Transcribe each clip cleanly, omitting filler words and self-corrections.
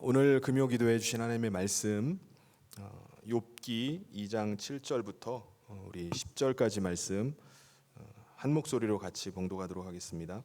오늘 금요 기도해 주신 하나님의 말씀 욥기 2장 7절부터 우리 10절까지 말씀 한 목소리로 같이 봉독하도록 하겠습니다.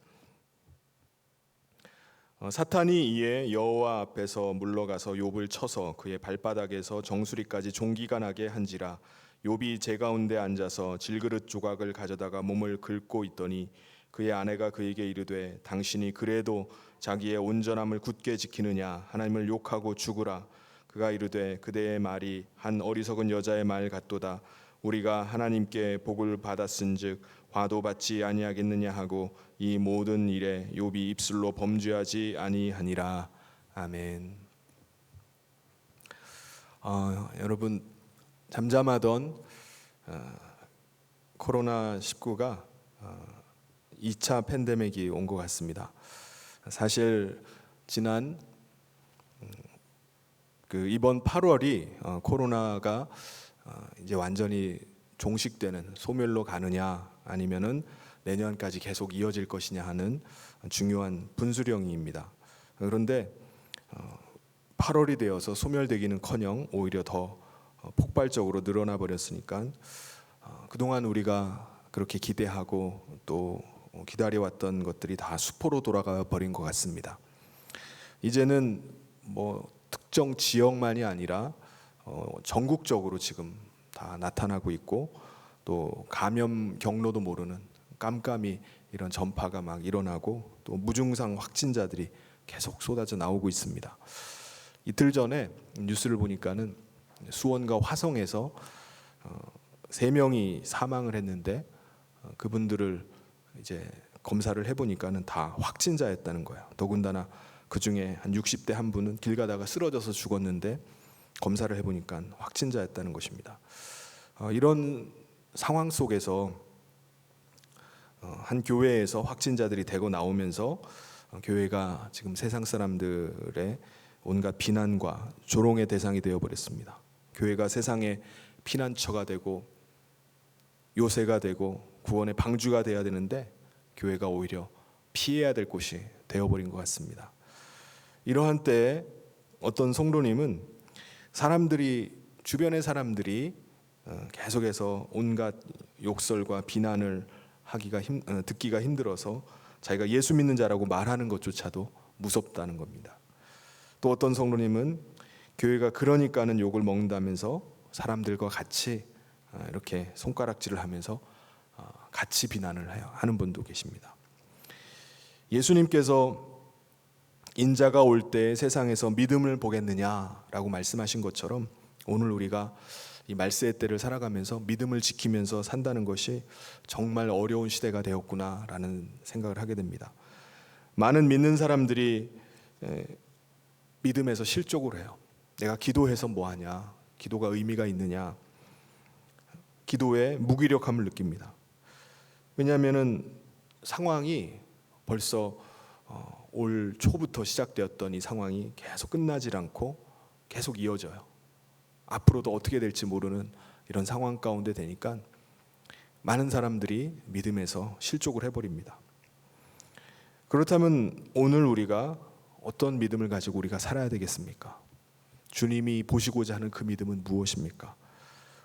사탄이 이에 여호와 앞에서 물러가서 욥을 쳐서 그의 발바닥에서 정수리까지 종기가 나게 한지라. 욥이 제 가운데 앉아서 질그릇 조각을 가져다가 몸을 긁고 있더니 그의 아내가 그에게 이르되 당신이 그래도 자기의 온전함을 굳게 지키느냐? 하나님을 욕하고 죽으라. 그가 이르되 그대의 말이 한 어리석은 여자의 말 같도다. 우리가 하나님께 복을 받았은즉 화도 받지 아니하겠느냐 하고 이 모든 일에 욥이 입술로 범죄하지 아니하니라. 아멘. 여러분, 잠잠하던 코로나19가 2차 팬데믹이 온 것 같습니다. 사실 지난 이번 8월이 코로나가 이제 완전히 종식되는 소멸로 가느냐 아니면은 내년까지 계속 이어질 것이냐 하는 중요한 분수령입니다. 그런데 8월이 되어서 소멸되기는커녕 오히려 더 폭발적으로 늘어나 버렸으니까 그동안 우리가 그렇게 기대하고 또 기다려왔던 것들이 다 수포로 돌아가 버린 것 같습니다. 이제는 특정 지역만이 아니라 전국적으로 지금 다 나타나고 있고 또 감염 경로도 모르는 깜깜이 이런 전파가 막 일어나고 또 무증상 확진자들이 계속 쏟아져 나오고 있습니다. 이틀 전에 뉴스를 보니까는 수원과 화성에서 3명이 사망을 했는데 그분들을 이제 검사를 해보니까는 다 확진자였다는 거예요. 더군다나 그 중에 한 60대 한 분은 길 가다가 쓰러져서 죽었는데 검사를 해보니까 확진자였다는 것입니다. 이런 상황 속에서 한 교회에서 확진자들이 되고 나오면서 교회가 지금 세상 사람들의 온갖 비난과 조롱의 대상이 되어버렸습니다. 교회가 세상의 피난처가 되고 요새가 되고 구원의 방주가 되어야 되는데 교회가 오히려 피해야 될 곳이 되어버린 것 같습니다. 이러한 때에 어떤 성도님은 주변의 사람들이 계속해서 온갖 욕설과 비난을 듣기가 힘들어서 자기가 예수 믿는 자라고 말하는 것조차도 무섭다는 겁니다. 또 어떤 성도님은 교회가 그러니까는 욕을 먹는다면서 사람들과 같이 이렇게 손가락질을 하면서 같이 비난을 하는 분도 계십니다. 예수님께서 인자가 올 때 세상에서 믿음을 보겠느냐라고 말씀하신 것처럼 오늘 우리가 이 말세의 때를 살아가면서 믿음을 지키면서 산다는 것이 정말 어려운 시대가 되었구나라는 생각을 하게 됩니다. 많은 믿는 사람들이 믿음에서 실족을 해요. 내가 기도해서 뭐하냐? 기도가 의미가 있느냐? 기도에 무기력함을 느낍니다. 왜냐하면 상황이 벌써 올 초부터 시작되었던 이 상황이 계속 끝나질 않고 계속 이어져요. 앞으로도 어떻게 될지 모르는 이런 상황 가운데 되니까 많은 사람들이 믿음에서 실족을 해버립니다. 그렇다면 오늘 우리가 어떤 믿음을 가지고 우리가 살아야 되겠습니까? 주님이 보시고자 하는 그 믿음은 무엇입니까?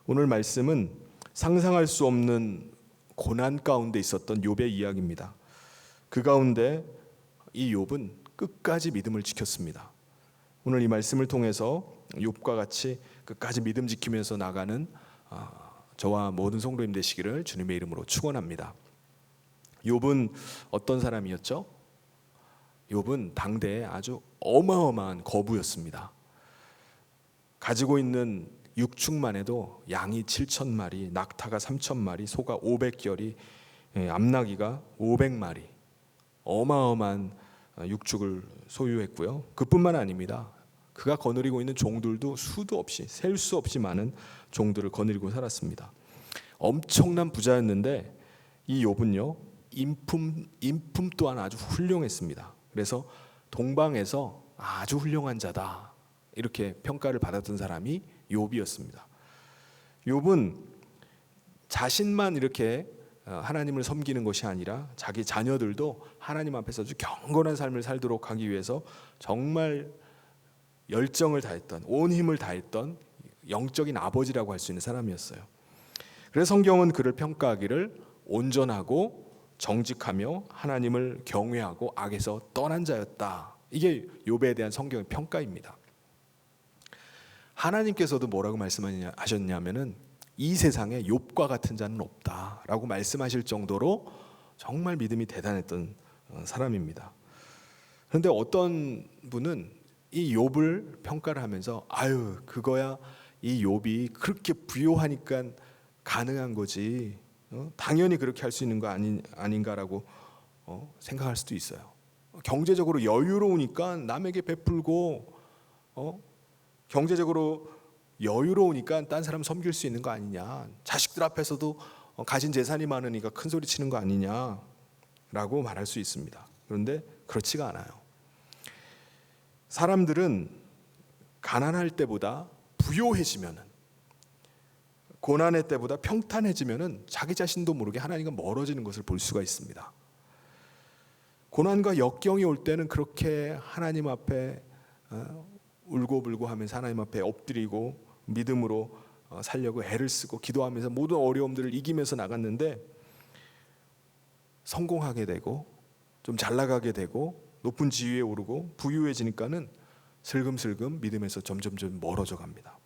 오늘 말씀은 상상할 수 없는 고난 가운데 있었던 욥의 이야기입니다. 그 가운데 이 욥은 끝까지 믿음을 지켰습니다. 오늘 이 말씀을 통해서 욥과 같이 끝까지 믿음 지키면서 나가는 저와 모든 성도님 되시기를 주님의 이름으로 축원합니다. 욥은 어떤 사람이었죠? 욥은 당대에 아주 어마어마한 거부였습니다. 가지고 있는 육축만 해도 양이 7,000마리, 낙타가 3,000마리, 소가 500결이, 암나귀가 500마리, 어마어마한 육축을 소유했고요. 그뿐만 아닙니다. 그가 거느리고 있는 종들도 수도 없이, 셀 수 없이 많은 종들을 거느리고 살았습니다. 엄청난 부자였는데 이 욥은요, 인품 또한 아주 훌륭했습니다. 그래서 동방에서 아주 훌륭한 자다 이렇게 평가를 받았던 사람이 욥이었습니다. 욥은 자신만 이렇게 하나님을 섬기는 것이 아니라 자기 자녀들도 하나님 앞에서 아주 경건한 삶을 살도록 하기 위해서 정말 열정을 다했던, 온 힘을 다했던 영적인 아버지라고 할 수 있는 사람이었어요. 그래서 성경은 그를 평가하기를 온전하고 정직하며 하나님을 경외하고 악에서 떠난 자였다. 이게 욥에 대한 성경의 평가입니다. 하나님께서도 뭐라고 말씀하셨냐면은 이 세상에 욥과 같은 자는 없다라고 말씀하실 정도로 정말 믿음이 대단했던 사람입니다. 그런데 어떤 분은 이 욥을 평가를 하면서 아유 그거야 이 욥이 그렇게 부요하니까 가능한 거지, 당연히 그렇게 할 수 있는 거 아닌가라고 생각할 수도 있어요. 경제적으로 여유로우니까 남에게 베풀고 경제적으로 여유로우니까 딴 사람 섬길 수 있는 거 아니냐, 자식들 앞에서도 가진 재산이 많으니까 큰 소리 치는 거 아니냐라고 말할 수 있습니다. 그런데 그렇지가 않아요. 사람들은 가난할 때보다 부요해지면은, 고난의 때보다 평탄해지면은 자기 자신도 모르게 하나님과 멀어지는 것을 볼 수가 있습니다. 고난과 역경이 올 때는 그렇게 하나님 앞에 울고불고 하면서 하나님 앞에 엎드리고 믿음으로 살려고 애를 쓰고 기도하면서 모든 어려움들을 이기면서 나갔는데, 성공하게 되고 좀 잘 나가게 되고 높은 지위에 오르고 부유해지니까는 슬금슬금 믿음에서 점점 멀어져 갑니다.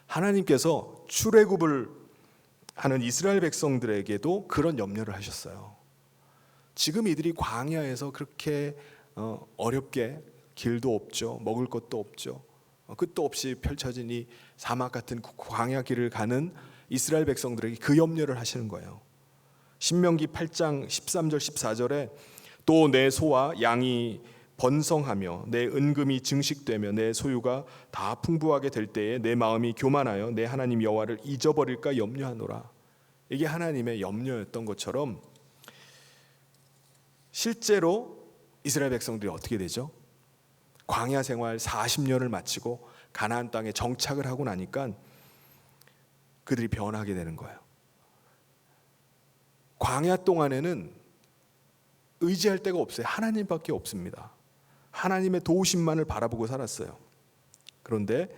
하나님께서 출애굽을 하는 이스라엘 백성들에게도 그런 염려를 하셨어요. 지금 이들이 광야에서 그렇게 어렵게, 길도 없죠, 먹을 것도 없죠, 끝도 없이 펼쳐진 이 사막 같은 광야 길을 가는 이스라엘 백성들에게 그 염려를 하시는 거예요. 신명기 8장 13절 14절에 또 내 소와 양이 번성하며 내 은금이 증식되며 내 소유가 다 풍부하게 될 때에 내 마음이 교만하여 내 하나님 여호와를 잊어버릴까 염려하노라. 이게 하나님의 염려였던 것처럼 실제로 이스라엘 백성들이 어떻게 되죠? 광야 생활 40년을 마치고 가나안 땅에 정착을 하고 나니까 그들이 변하게 되는 거예요. 광야 동안에는 의지할 데가 없어요. 하나님밖에 없습니다. 하나님의 도우심만을 바라보고 살았어요. 그런데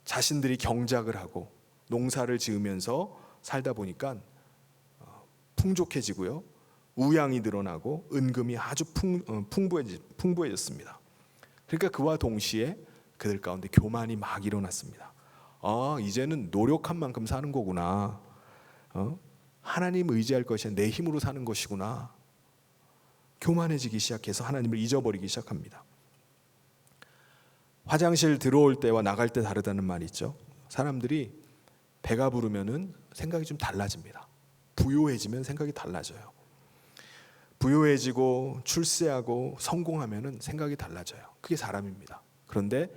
자신들이 경작을 하고 농사를 지으면서 살다 보니까 풍족해지고요, 우양이 늘어나고 은금이 아주 풍부해졌습니다. 그러니까 그와 동시에 그들 가운데 교만이 막 일어났습니다. 이제는 노력한 만큼 사는 거구나, 하나님 의지할 것이 내 힘으로 사는 것이구나. 교만해지기 시작해서 하나님을 잊어버리기 시작합니다. 화장실 들어올 때와 나갈 때 다르다는 말이 있죠. 사람들이 배가 부르면은 생각이 좀 달라집니다. 부요해지면 생각이 달라져요. 부요해지고 출세하고 성공하면은 생각이 달라져요. 그게 사람입니다. 그런데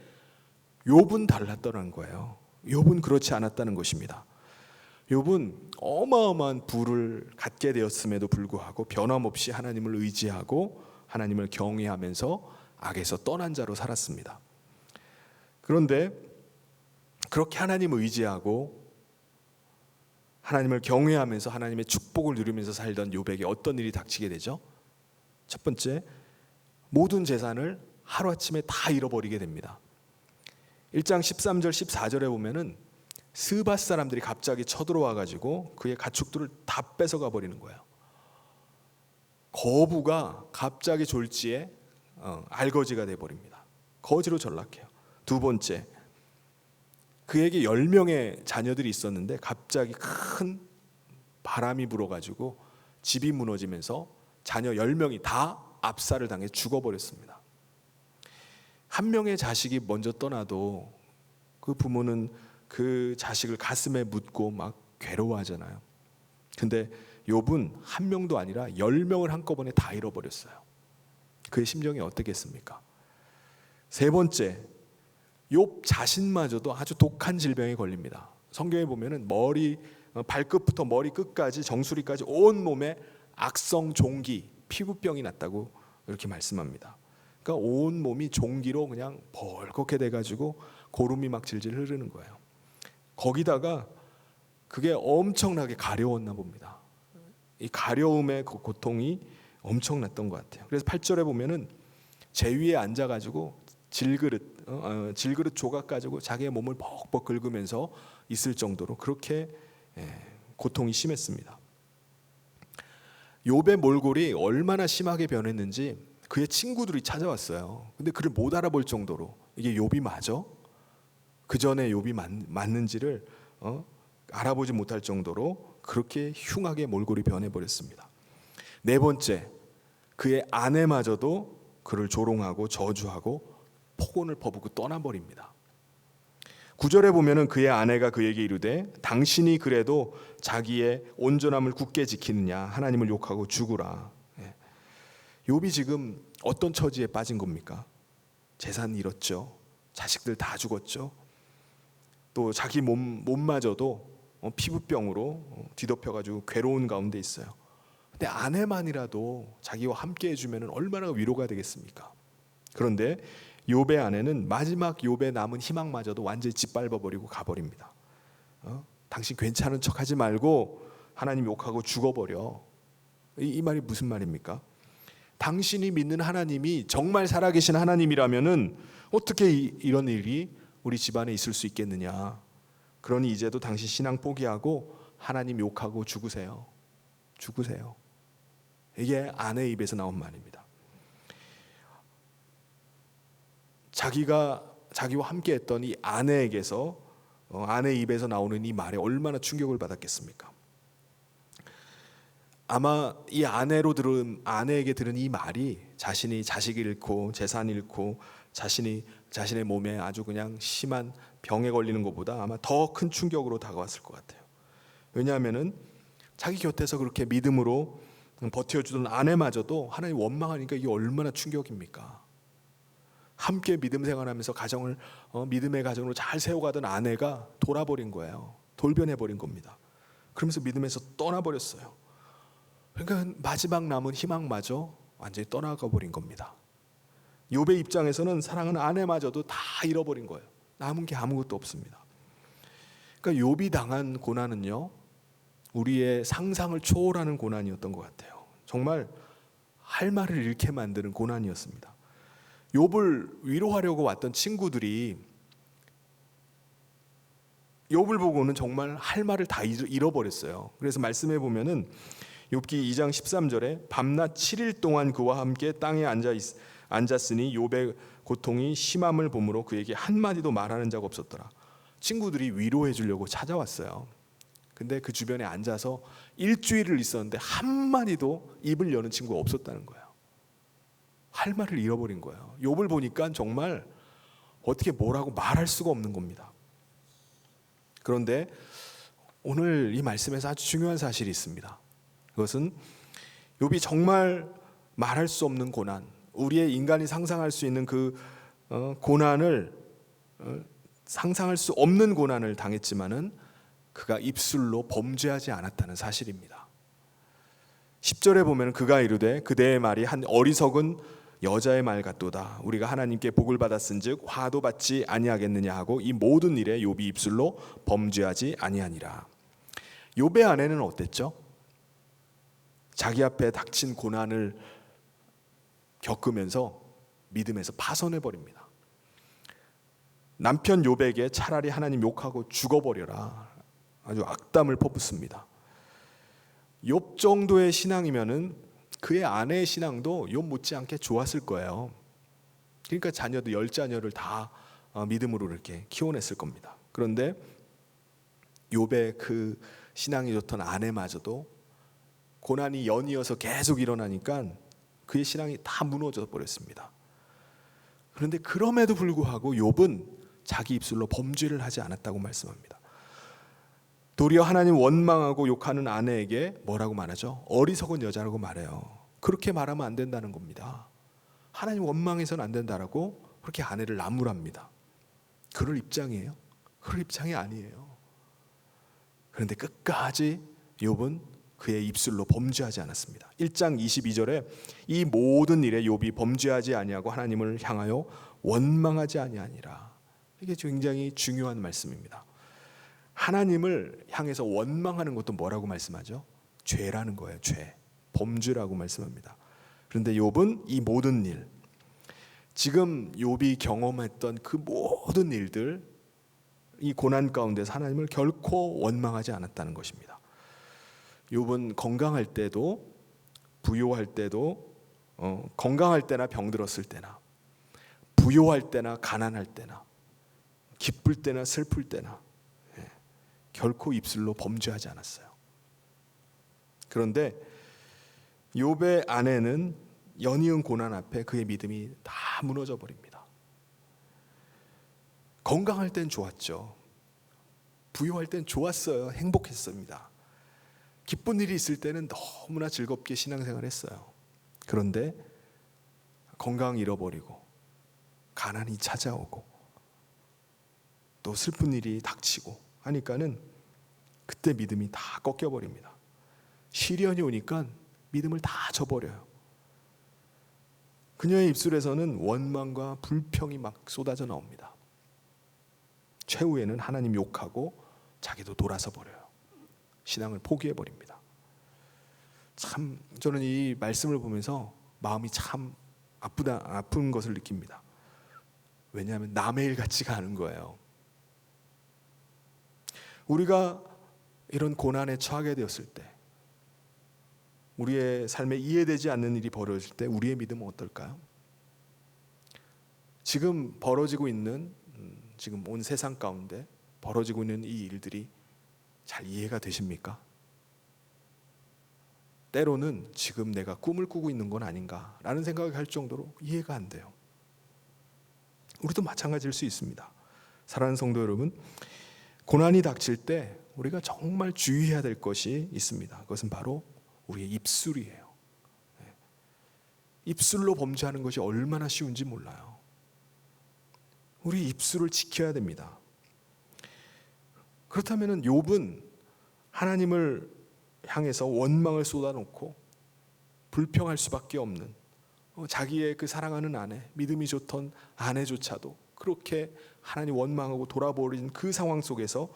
욥은 달랐다는 거예요. 욥은 그렇지 않았다는 것입니다. 욥은 어마어마한 부를 갖게 되었음에도 불구하고 변함없이 하나님을 의지하고 하나님을 경외하면서 악에서 떠난 자로 살았습니다. 그런데 그렇게 하나님을 의지하고 하나님을 경외하면서 하나님의 축복을 누리면서 살던 욥에게 어떤 일이 닥치게 되죠? 첫 번째, 모든 재산을 하루아침에 다 잃어버리게 됩니다. 1장 13절 14절에 보면은 스밧 사람들이 갑자기 쳐들어와 가지고 그의 가축들을 다 뺏어가 버리는 거예요. 거부가 갑자기 졸지에 알거지가 돼 버립니다. 거지로 전락해요. 두 번째, 그에게 10명의 자녀들이 있었는데 갑자기 큰 바람이 불어가지고 집이 무너지면서 자녀 10명이 다 압살을 당해 죽어버렸습니다. 한 명의 자식이 먼저 떠나도 그 부모는 그 자식을 가슴에 묻고 막 괴로워하잖아요. 근데 욥은 한 명도 아니라 10명을 한꺼번에 다 잃어버렸어요. 그의 심정이 어떻겠습니까? 세 번째, 욥 자신마저도 아주 독한 질병에 걸립니다. 성경에 보면은 발끝부터 머리 끝까지 정수리까지 온 몸에 악성 종기, 피부병이 났다고 이렇게 말씀합니다. 그러니까 온 몸이 종기로 그냥 벌겋게 돼가지고 고름이 막 질질 흐르는 거예요. 거기다가 그게 엄청나게 가려웠나 봅니다. 이 가려움의 그 고통이 엄청났던 것 같아요. 그래서 8절에 보면은 제 위에 앉아가지고 질그릇 조각 가지고 자기의 몸을 벅벅 긁으면서 있을 정도로 그렇게 고통이 심했습니다. 욥의 몰골이 얼마나 심하게 변했는지 그의 친구들이 찾아왔어요. 근데 그를 못 알아볼 정도로 이게 욥이 맞아? 그 전에 욥이 맞는지를 알아보지 못할 정도로 그렇게 흉하게 몰골이 변해버렸습니다. 네 번째, 그의 아내마저도 그를 조롱하고 저주하고 폭언을 퍼붓고 떠나버립니다. 9절에 보면은 그의 아내가 그에게 이르되 당신이 그래도 자기의 온전함을 굳게 지키느냐 하나님을 욕하고 죽으라. 욥이 지금 어떤 처지에 빠진 겁니까? 재산 잃었죠. 자식들 다 죽었죠. 또 자기 몸마저도 피부병으로 뒤덮여가지고 괴로운 가운데 있어요. 근데 아내만이라도 자기와 함께 해주면 얼마나 위로가 되겠습니까? 그런데 욥의 아내는 마지막 욥의 남은 희망마저도 완전히 짓밟아버리고 가버립니다. 당신 괜찮은 척하지 말고 하나님 욕하고 죽어버려. 이 말이 무슨 말입니까? 당신이 믿는 하나님이 정말 살아계신 하나님이라면은 어떻게 이런 일이 우리 집안에 있을 수 있겠느냐. 그러니 이제도 당신 신앙 포기하고 하나님 욕하고 죽으세요. 죽으세요. 이게 아내 입에서 나온 말입니다. 자기와 함께 했던 이 아내에게서 아내 입에서 나오는 이 말에 얼마나 충격을 받았겠습니까? 아마 이 아내에게 들은 이 말이 자신이 자식 잃고 재산 잃고 자신의 몸에 아주 그냥 심한 병에 걸리는 것보다 아마 더 큰 충격으로 다가왔을 것 같아요. 왜냐하면은 자기 곁에서 그렇게 믿음으로 버텨주던 아내마저도 하나님 원망하니까 이게 얼마나 충격입니까? 함께 믿음 생활하면서 믿음의 가정으로 잘 세워가던 아내가 돌아버린 거예요. 돌변해버린 겁니다. 그러면서 믿음에서 떠나버렸어요. 그러니까 마지막 남은 희망마저 완전히 떠나가 버린 겁니다. 욥의 입장에서는 사랑하는 아내마저도 다 잃어버린 거예요. 남은 게 아무것도 없습니다. 그러니까 욥이 당한 고난은요, 우리의 상상을 초월하는 고난이었던 것 같아요. 정말 할 말을 잃게 만드는 고난이었습니다. 욥을 위로하려고 왔던 친구들이 욥을 보고는 정말 할 말을 다 잃어버렸어요. 그래서 말씀해 보면은 욥기 2장 13절에 밤낮 7일 동안 그와 함께 땅에 앉았으니 욥의 고통이 심함을 보므로 그에게 한마디도 말하는 자가 없었더라. 친구들이 위로해 주려고 찾아왔어요. 근데 그 주변에 앉아서 일주일을 있었는데 한마디도 입을 여는 친구가 없었다는 거예요. 할 말을 잃어버린 거예요. 욥을 보니까 정말 어떻게 뭐라고 말할 수가 없는 겁니다. 그런데 오늘 이 말씀에서 아주 중요한 사실이 있습니다. 그것은 욥이 정말 말할 수 없는 고난, 우리의 인간이 상상할 수 있는 그 고난을 상상할 수 없는 고난을 당했지만은 그가 입술로 범죄하지 않았다는 사실입니다. 10절에 보면 그가 이르되 그대의 말이 한 어리석은 여자의 말 같도다. 우리가 하나님께 복을 받았은즉 화도 받지 아니하겠느냐 하고 이 모든 일에 욥이 입술로 범죄하지 아니하니라. 욥의 아내는 어땠죠? 자기 앞에 닥친 고난을 겪으면서 믿음에서 파손해 버립니다. 남편 욥에게 차라리 하나님 욕하고 죽어버려라. 아주 악담을 퍼붓습니다. 욥 정도의 신앙이면은 그의 아내의 신앙도 욥 못지않게 좋았을 거예요. 그러니까 자녀도 10자녀를 다 믿음으로 이렇게 키워냈을 겁니다. 그런데 욥의 그 신앙이 좋던 아내마저도 고난이 연이어서 계속 일어나니까 그의 신앙이 다 무너져 버렸습니다. 그런데 그럼에도 불구하고 욥은 자기 입술로 범죄를 하지 않았다고 말씀합니다. 도리어 하나님 원망하고 욕하는 아내에게 뭐라고 말하죠? 어리석은 여자라고 말해요. 그렇게 말하면 안 된다는 겁니다. 하나님 원망해서는 안 된다라고 그렇게 아내를 나무랍니다. 그럴 입장이에요? 그럴 입장이 아니에요. 그런데 끝까지 욥은 그의 입술로 범죄하지 않았습니다. 1장 22절에 이 모든 일에 욥이 범죄하지 아니하고 하나님을 향하여 원망하지 아니하니라. 이게 굉장히 중요한 말씀입니다. 하나님을 향해서 원망하는 것도 뭐라고 말씀하죠? 죄라는 거예요. 죄, 범죄라고 말씀합니다. 그런데 욥은 이 모든 일, 지금 욥이 경험했던 그 모든 일들, 이 고난 가운데서 하나님을 결코 원망하지 않았다는 것입니다. 욥은 건강할 때도, 부요할 때도, 건강할 때나 병들었을 때나, 부요할 때나 가난할 때나, 기쁠 때나 슬플 때나 결코 입술로 범죄하지 않았어요. 그런데 욥의 아내는 연이은 고난 앞에 그의 믿음이 다 무너져 버립니다. 건강할 땐 좋았죠. 부유할 땐 좋았어요. 행복했습니다. 기쁜 일이 있을 때는 너무나 즐겁게 신앙생활 했어요. 그런데 건강 잃어버리고 가난이 찾아오고 또 슬픈 일이 닥치고 하니까는 그때 믿음이 다 꺾여버립니다. 시련이 오니까 믿음을 다 저버려요. 그녀의 입술에서는 원망과 불평이 막 쏟아져 나옵니다. 최후에는 하나님 욕하고 자기도 돌아서 버려요. 신앙을 포기해 버립니다. 참 저는 이 말씀을 보면서 마음이 참 아픈 것을 느낍니다. 왜냐하면 남의 일 같지가 않은 거예요. 우리가 이런 고난에 처하게 되었을 때, 우리의 삶에 이해되지 않는 일이 벌어질 때 우리의 믿음은 어떨까요? 지금 벌어지고 있는, 지금 온 세상 가운데 벌어지고 있는 이 일들이 잘 이해가 되십니까? 때로는 지금 내가 꿈을 꾸고 있는 건 아닌가라는 생각을 할 정도로 이해가 안 돼요. 우리도 마찬가지일 수 있습니다. 사랑하는 성도 여러분, 고난이 닥칠 때 우리가 정말 주의해야 될 것이 있습니다. 그것은 바로 우리의 입술이에요. 입술로 범죄하는 것이 얼마나 쉬운지 몰라요. 우리 입술을 지켜야 됩니다. 그렇다면 욥은 하나님을 향해서 원망을 쏟아놓고 불평할 수밖에 없는, 자기의 그 사랑하는 아내, 믿음이 좋던 아내조차도 그렇게 하나님 원망하고 돌아버린 그 상황 속에서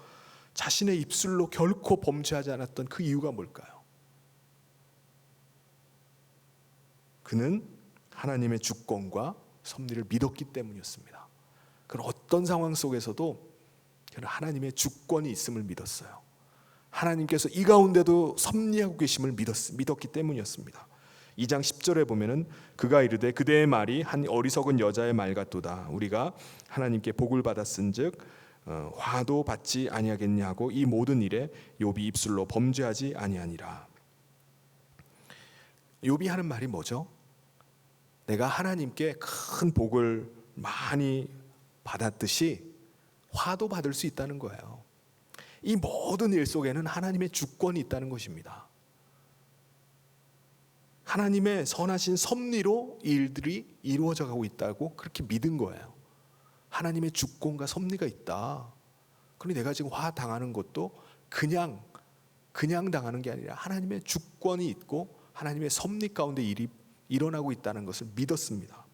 자신의 입술로 결코 범죄하지 않았던 그 이유가 뭘까요? 그는 하나님의 주권과 섭리를 믿었기 때문이었습니다. 그는 어떤 상황 속에서도 그는 하나님의 주권이 있음을 믿었어요. 하나님께서 이 가운데도 섭리하고 계심을 믿었기 때문이었습니다. 2장 10절에 보면은 그가 이르되 그대의 말이 한 어리석은 여자의 말 같도다. 우리가 하나님께 복을 받았은즉 화도 받지 아니하겠냐고 이 모든 일에 욥이 입술로 범죄하지 아니하니라. 욥이 하는 말이 뭐죠? 내가 하나님께 큰 복을 많이 받았듯이 화도 받을 수 있다는 거예요. 이 모든 일 속에는 하나님의 주권이 있다는 것입니다. 하나님의 선하신 섭리로 이 일들이 이루어져 가고 있다고 그렇게 믿은 거예요. 하나님의 주권과 섭리가 있다. 그런데 내가 지금 화 당하는 것도 그냥 당하는 게 아니라 하나님의 주권이 있고 하나님의 섭리 가운데 일이 일어나고 있다는 것을 믿었습니다.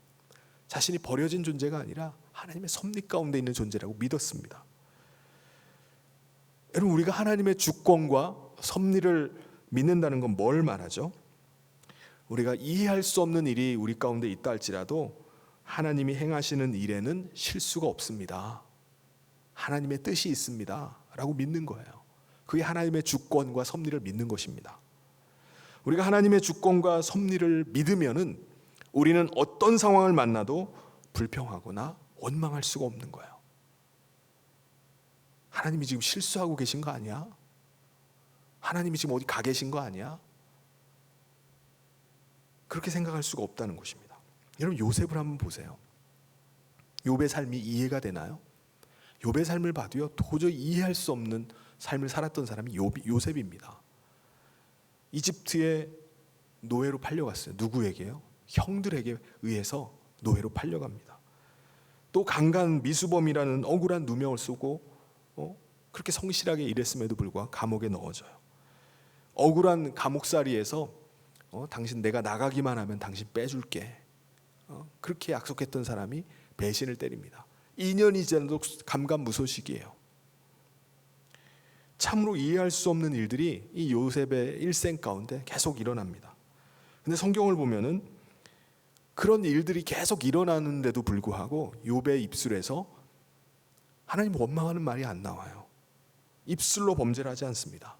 자신이 버려진 존재가 아니라 하나님의 섭리 가운데 있는 존재라고 믿었습니다. 여러분, 우리가 하나님의 주권과 섭리를 믿는다는 건 뭘 말하죠? 우리가 이해할 수 없는 일이 우리 가운데 있다 할지라도 하나님이 행하시는 일에는 실수가 없습니다. 하나님의 뜻이 있습니다 라고 믿는 거예요. 그게 하나님의 주권과 섭리를 믿는 것입니다. 우리가 하나님의 주권과 섭리를 믿으면은 우리는 어떤 상황을 만나도 불평하거나 원망할 수가 없는 거예요. 하나님이 지금 실수하고 계신 거 아니야? 하나님이 지금 어디 가 계신 거 아니야? 그렇게 생각할 수가 없다는 것입니다. 여러분, 요셉을 한번 보세요. 욥의 삶이 이해가 되나요? 욥의 삶을 봐도요, 도저히 이해할 수 없는 삶을 살았던 사람이 요셉입니다. 이집트의 노예로 팔려갔어요. 누구에게요? 형들에게 의해서 노예로 팔려갑니다. 또 강간 미수범이라는 억울한 누명을 쓰고 그렇게 성실하게 일했음에도 불구하고 감옥에 넣어져요. 억울한 감옥살이에서 당신 내가 나가기만 하면 당신 빼줄게. 그렇게 약속했던 사람이 배신을 때립니다. 2년이 지나도 감감무소식이에요. 참으로 이해할 수 없는 일들이 이 요셉의 일생 가운데 계속 일어납니다. 근데 성경을 보면은 그런 일들이 계속 일어나는데도 불구하고 욥의 입술에서 하나님 원망하는 말이 안 나와요. 입술로 범죄를 하지 않습니다.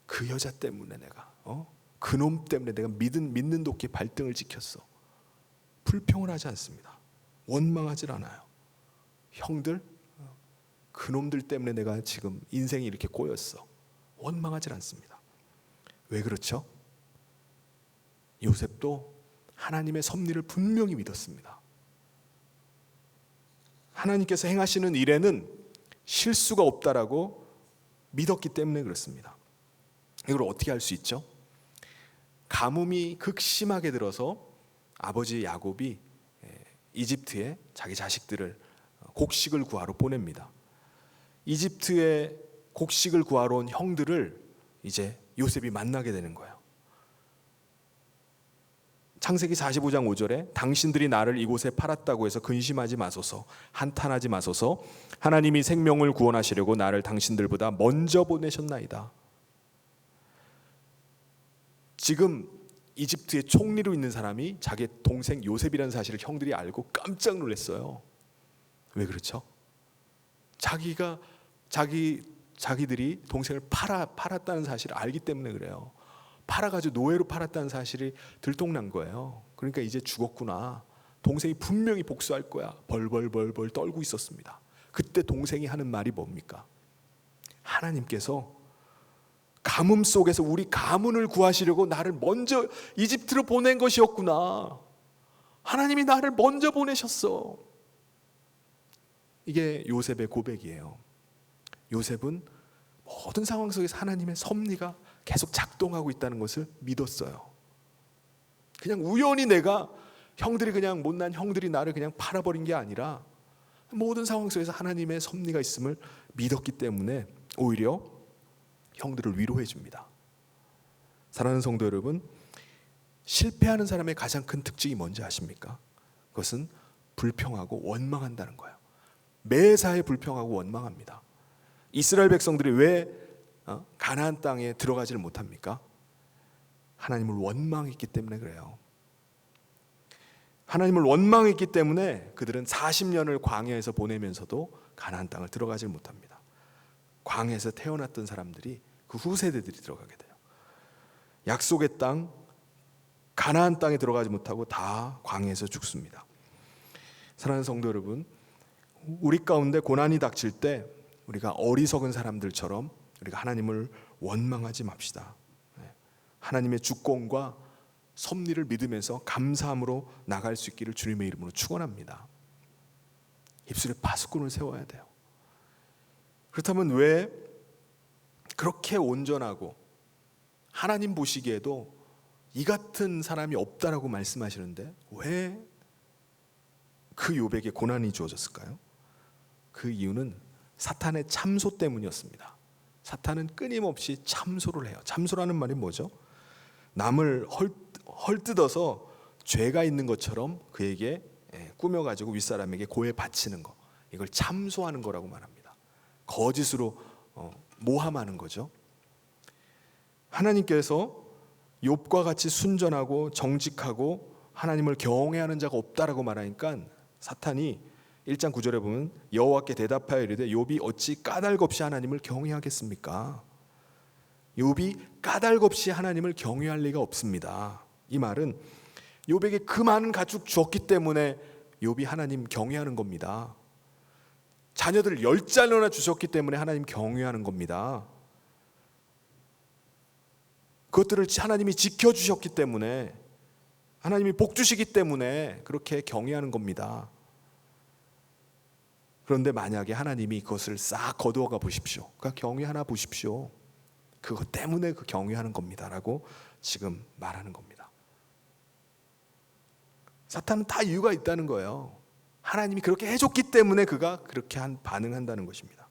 그 여자 때문에 내가 그놈 때문에 내가 믿는 도끼 발등을 찍혔어. 불평을 하지 않습니다. 원망하질 않아요. 형들, 그놈들 때문에 내가 지금 인생이 이렇게 꼬였어. 원망하질 않습니다. 왜 그렇죠? 요셉도 하나님의 섭리를 분명히 믿었습니다. 하나님께서 행하시는 일에는 실수가 없다라고 믿었기 때문에 그렇습니다. 이걸 어떻게 할 수 있죠? 가뭄이 극심하게 들어서 아버지 야곱이 이집트에 자기 자식들을 곡식을 구하러 보냅니다. 이집트에 곡식을 구하러 온 형들을 이제 요셉이 만나게 되는 거예요. 창세기 45장 5절에 당신들이 나를 이곳에 팔았다고 해서 근심하지 마소서, 한탄하지 마소서. 하나님이 생명을 구원하시려고 나를 당신들보다 먼저 보내셨나이다. 지금 이집트의 총리로 있는 사람이 자기 동생 요셉이라는 사실을 형들이 알고 깜짝 놀랐어요. 왜 그렇죠? 자기들이 동생을 팔았다는 사실을 알기 때문에 그래요. 팔아가지고 노예로 팔았다는 사실이 들통난 거예요. 그러니까 이제 죽었구나. 동생이 분명히 복수할 거야. 벌벌 떨고 있었습니다. 그때 동생이 하는 말이 뭡니까? 하나님께서 가뭄 속에서 우리 가문을 구하시려고 나를 먼저 이집트로 보낸 것이었구나. 하나님이 나를 먼저 보내셨어. 이게 요셉의 고백이에요. 요셉은 모든 상황 속에서 하나님의 섭리가 계속 작동하고 있다는 것을 믿었어요. 그냥 우연히 내가 형들이 그냥 못난 형들이 나를 그냥 팔아버린 게 아니라 모든 상황 속에서 하나님의 섭리가 있음을 믿었기 때문에 오히려 형들을 위로해 줍니다. 사랑하는 성도 여러분, 실패하는 사람의 가장 큰 특징이 뭔지 아십니까? 그것은 불평하고 원망한다는 거예요. 매사에 불평하고 원망합니다. 이스라엘 백성들이 왜 가나안 땅에 들어가지를 못합니까? 하나님을 원망했기 때문에 그래요. 하나님을 원망했기 때문에 그들은 40년을 광야에서 보내면서도 가나안 땅을 들어가질 못합니다. 광야에서 태어났던 사람들이 그 후세대들이 들어가게 돼요. 약속의 땅 가나안 땅에 들어가지 못하고 다 광야에서 죽습니다. 사랑하는 성도 여러분, 우리 가운데 고난이 닥칠 때 우리가 어리석은 사람들처럼 우리가 하나님을 원망하지 맙시다. 하나님의 주권과 섭리를 믿으면서 감사함으로 나갈 수 있기를 주님의 이름으로 축원합니다. 입술에 파수꾼을 세워야 돼요. 그렇다면 왜 그렇게 온전하고 하나님 보시기에도 이 같은 사람이 없다라고 말씀하시는데 왜 그 욥에게 고난이 주어졌을까요? 그 이유는 사탄의 참소 때문이었습니다. 사탄은 끊임없이 참소를 해요. 참소라는 말이 뭐죠? 남을 헐뜯어서 죄가 있는 것처럼 그에게 꾸며가지고 윗사람에게 고해 바치는 거, 이걸 참소하는 거라고 말합니다. 거짓으로 모함하는 거죠. 하나님께서 욥과 같이 순전하고 정직하고 하나님을 경외하는 자가 없다라고 말하니까 사탄이 1장 9절에 보면 여호와께 대답하여 이르되 욥이 어찌 까닭 없이 하나님을 경외하겠습니까? 욥이 까닭 없이 하나님을 경외할 리가 없습니다. 이 말은 욥에게 그 많은 가축 주었기 때문에 욥이 하나님 경외하는 겁니다. 자녀들을 10자녀나 주셨기 때문에 하나님 경외하는 겁니다. 그것들을 하나님이 지켜주셨기 때문에, 하나님이 복 주시기 때문에 그렇게 경외하는 겁니다. 그런데 만약에 하나님이 그것을 싹 거두어가 보십시오. 그러니까 경외하나 보십시오. 그것 때문에 그 경외하는 겁니다라고 지금 말하는 겁니다. 사탄은 다 이유가 있다는 거예요. 하나님이 그렇게 해줬기 때문에 그가 그렇게 반응한다는 것입니다.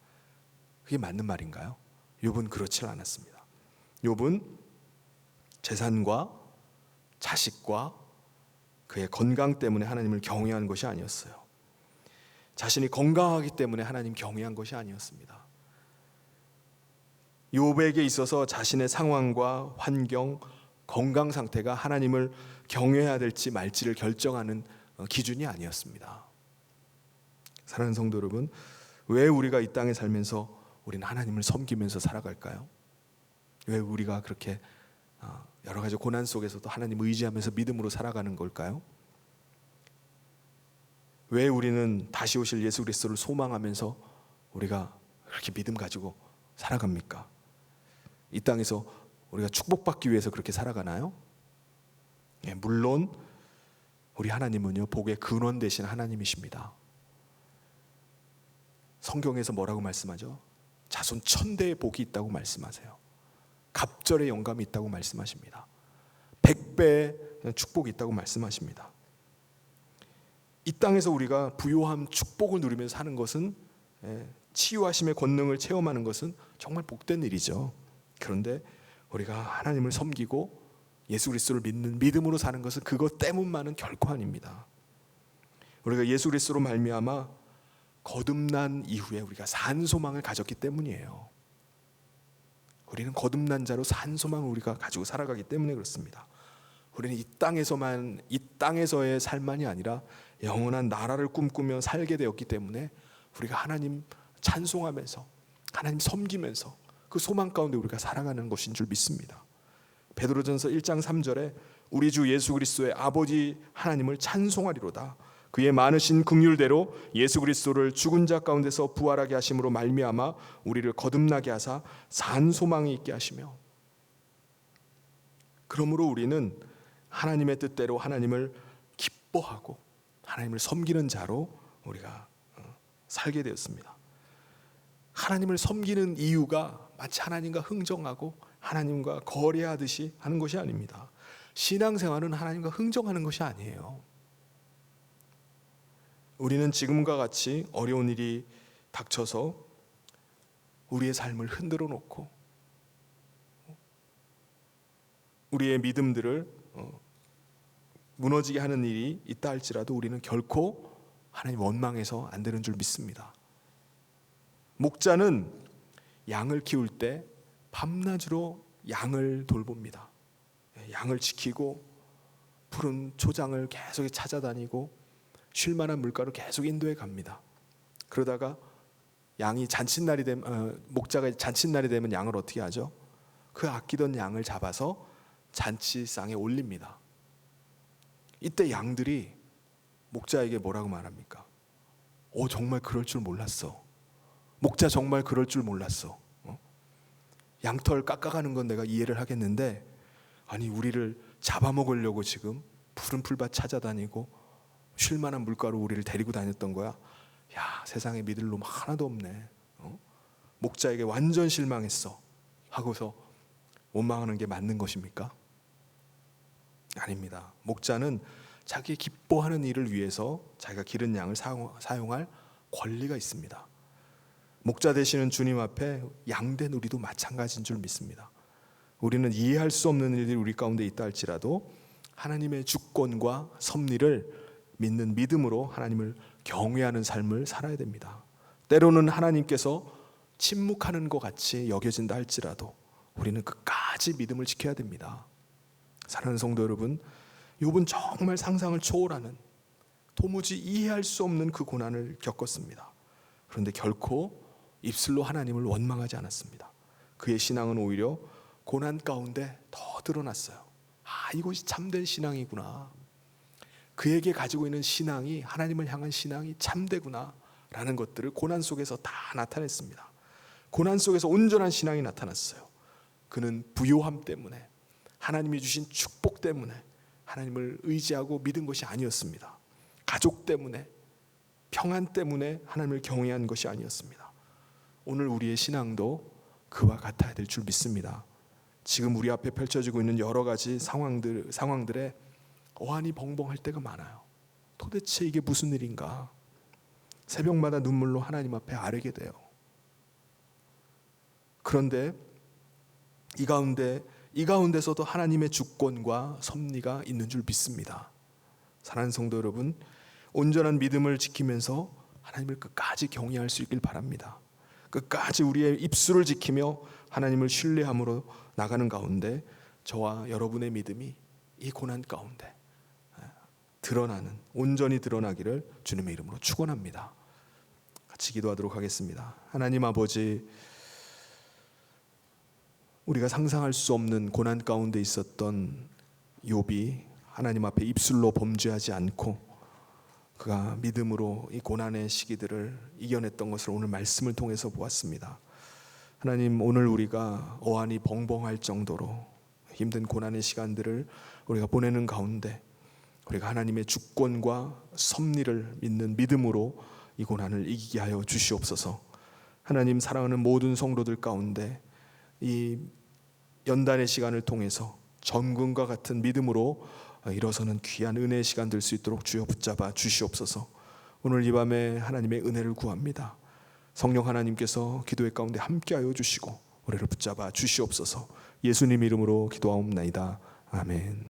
그게 맞는 말인가요? 욥은 그렇지 않았습니다. 욥은 재산과 자식과 그의 건강 때문에 하나님을 경외한 것이 아니었어요. 자신이 건강하기 때문에 하나님 경외한 것이 아니었습니다. 욥에게 있어서 자신의 상황과 환경, 건강 상태가 하나님을 경외해야 될지 말지를 결정하는 기준이 아니었습니다. 사랑하는 성도 여러분, 왜 우리가 이 땅에 살면서 우리는 하나님을 섬기면서 살아갈까요? 왜 우리가 그렇게 여러 가지 고난 속에서도 하나님 의지하면서 믿음으로 살아가는 걸까요? 왜 우리는 다시 오실 예수 그리스도를 소망하면서 우리가 그렇게 믿음 가지고 살아갑니까? 이 땅에서 우리가 축복받기 위해서 그렇게 살아가나요? 예, 물론 우리 하나님은요, 복의 근원 되신 하나님이십니다. 성경에서 뭐라고 말씀하죠? 자손 1000대의 복이 있다고 말씀하세요. 갑절의 영감이 있다고 말씀하십니다. 100배의 축복이 있다고 말씀하십니다. 이 땅에서 우리가 부요함 축복을 누리면서 사는 것은, 치유하심의 권능을 체험하는 것은 정말 복된 일이죠. 그런데 우리가 하나님을 섬기고 예수 그리스도를 믿는 믿음으로 사는 것은 그것 때문만은 결코 아닙니다. 우리가 예수 그리스도로 말미암아 거듭난 이후에 우리가 산 소망을 가졌기 때문이에요. 우리는 거듭난 자로 산 소망을 우리가 가지고 살아가기 때문에 그렇습니다. 우리는 이 땅에서의 삶만이 아니라 영원한 나라를 꿈꾸며 살게 되었기 때문에 우리가 하나님 찬송하면서 하나님 섬기면서 그 소망 가운데 우리가 살아가는 것인 줄 믿습니다. 베드로전서 1장 3절에 우리 주 예수 그리스도의 아버지 하나님을 찬송하리로다. 그의 많으신 긍휼대로 예수 그리스도를 죽은 자 가운데서 부활하게 하심으로 말미암아 우리를 거듭나게 하사 산 소망이 있게 하시며, 그러므로 우리는 하나님의 뜻대로 하나님을 기뻐하고 하나님을 섬기는 자로 우리가 살게 되었습니다. 하나님을 섬기는 이유가 마치 하나님과 흥정하고 하나님과 거래하듯이 하는 것이 아닙니다. 신앙생활은 하나님과 흥정하는 것이 아니에요. 우리는 지금과 같이 어려운 일이 닥쳐서 우리의 삶을 흔들어 놓고 우리의 믿음들을 무너지게 하는 일이 있다 할지라도 우리는 결코 하나님 원망해서 안 되는 줄 믿습니다. 목자는 양을 키울 때 밤낮으로 양을 돌봅니다. 양을 지키고 푸른 초장을 계속 찾아다니고 쉴 만한 물가로 계속 인도해 갑니다. 그러다가 양이 잔칫날이 되면, 목자가 잔칫날이 되면 양을 어떻게 하죠? 그 아끼던 양을 잡아서 잔치상에 올립니다. 이때 양들이 목자에게 뭐라고 말합니까? 정말 그럴 줄 몰랐어. 목자 정말 그럴 줄 몰랐어. 양털 깎아가는 건 내가 이해를 하겠는데, 아니 우리를 잡아먹으려고 지금 푸른 풀밭 찾아다니고 쉴만한 물가로 우리를 데리고 다녔던 거야. 야, 세상에 믿을 놈 하나도 없네. 목자에게 완전 실망했어 하고서 원망하는 게 맞는 것입니까? 아닙니다. 목자는 자기 기뻐하는 일을 위해서 자기가 기른 양을 사용할 권리가 있습니다. 목자 되시는 주님 앞에 양된 우리도 마찬가지인 줄 믿습니다. 우리는 이해할 수 없는 일들이 우리 가운데 있다 할지라도 하나님의 주권과 섭리를 믿는 믿음으로 하나님을 경외하는 삶을 살아야 됩니다. 때로는 하나님께서 침묵하는 것 같이 여겨진다 할지라도 우리는 끝까지 믿음을 지켜야 됩니다. 사랑하는 성도 여러분, 욥은 정말 상상을 초월하는 도무지 이해할 수 없는 그 고난을 겪었습니다. 그런데 결코 입술로 하나님을 원망하지 않았습니다. 그의 신앙은 오히려 고난 가운데 더 드러났어요. 이것이 참된 신앙이구나. 그에게 가지고 있는 신앙이, 하나님을 향한 신앙이 참되구나 라는 것들을 고난 속에서 다 나타냈습니다. 고난 속에서 온전한 신앙이 나타났어요. 그는 부요함 때문에, 하나님이 주신 축복 때문에 하나님을 의지하고 믿은 것이 아니었습니다. 가족 때문에, 평안 때문에 하나님을 경외한 것이 아니었습니다. 오늘 우리의 신앙도 그와 같아야 될 줄 믿습니다. 지금 우리 앞에 펼쳐지고 있는 여러 가지 상황들에 어안이 벙벙할 때가 많아요. 도대체 이게 무슨 일인가? 새벽마다 눈물로 하나님 앞에 아뢰게 돼요. 그런데 이 가운데서도 하나님의 주권과 섭리가 있는 줄 믿습니다. 사랑하는 성도 여러분, 온전한 믿음을 지키면서 하나님을 끝까지 경외할 수 있길 바랍니다. 끝까지 우리의 입술을 지키며 하나님을 신뢰함으로 나가는 가운데 저와 여러분의 믿음이 이 고난 가운데, 드러나는, 온전히 드러나기를 주님의 이름으로 축원합니다. 같이 기도하도록 하겠습니다. 하나님 아버지, 우리가 상상할 수 없는 고난 가운데 있었던 욥이 하나님 앞에 입술로 범죄하지 않고 그가 믿음으로 이 고난의 시기들을 이겨냈던 것을 오늘 말씀을 통해서 보았습니다. 하나님, 오늘 우리가 어안이 벙벙할 정도로 힘든 고난의 시간들을 우리가 보내는 가운데 우리가 하나님의 주권과 섭리를 믿는 믿음으로 이 고난을 이기게 하여 주시옵소서. 하나님, 사랑하는 모든 성도들 가운데 이 연단의 시간을 통해서 전근과 같은 믿음으로 일어서는 귀한 은혜의 시간 될 수 있도록 주여 붙잡아 주시옵소서. 오늘 이 밤에 하나님의 은혜를 구합니다. 성령 하나님께서 기도의 가운데 함께하여 주시고 우리를 붙잡아 주시옵소서. 예수님 이름으로 기도하옵나이다. 아멘.